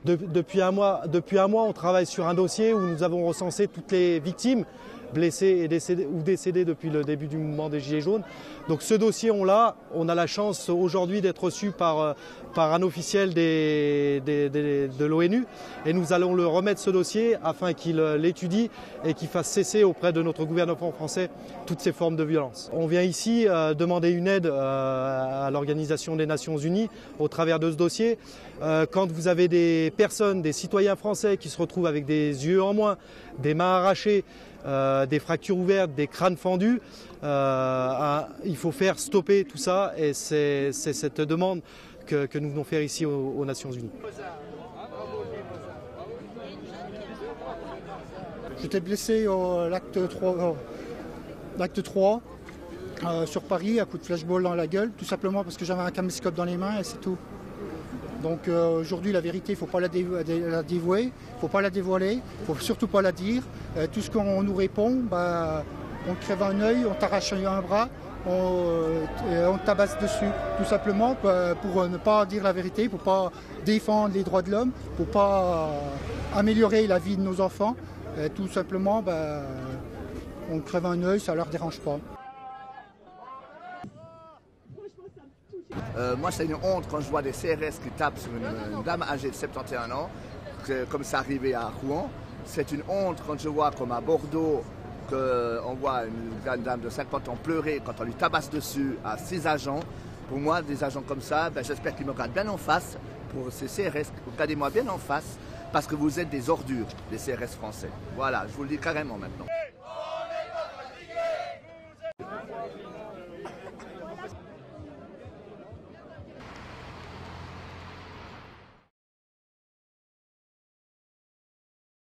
Depuis un mois, on travaille sur un dossier où nous avons recensé toutes les victimes blessées et décédées depuis le début du mouvement des Gilets jaunes. Donc ce dossier, on a la chance aujourd'hui d'être reçu par un officiel de l'ONU et nous allons le remettre ce dossier afin qu'il l'étudie et qu'il fasse cesser auprès de notre gouvernement français toutes ces formes de violence. On vient ici demander une aide à l'Organisation des Nations Unies au travers de ce dossier. Quand vous avez des personnes, des citoyens français qui se retrouvent avec des yeux en moins, des mains arrachées, des fractures ouvertes, des crânes fendus, il faut faire stopper tout ça et c'est cette demande que nous venons faire ici aux Nations Unies. J'étais blessé à l'acte 3 sur Paris, à coup de flashball dans la gueule, tout simplement parce que j'avais un caméscope dans les mains et c'est tout. Donc aujourd'hui, la vérité, il ne faut pas la dévouer, il ne faut pas la dévoiler, il ne faut surtout pas la dire. Tout ce qu'on nous répond, on te crève un œil, on t'arrache un bras, on te tabasse dessus. Tout simplement pour ne pas dire la vérité, pour ne pas défendre les droits de l'homme, pour ne pas améliorer la vie de nos enfants. Tout simplement, on crève un œil, ça ne leur dérange pas. Moi, c'est une honte quand je vois des CRS qui tapent sur une dame âgée de 71 ans, comme ça arrivait à Rouen. C'est une honte quand je vois, comme à Bordeaux, qu'on voit une dame de 50 ans pleurer quand on lui tabasse dessus à 6 agents. Pour moi, des agents comme ça, j'espère qu'ils me regardent bien en face. Pour ces CRS, regardez-moi bien en face, parce que vous êtes des ordures, les CRS français. Voilà, je vous le dis carrément maintenant.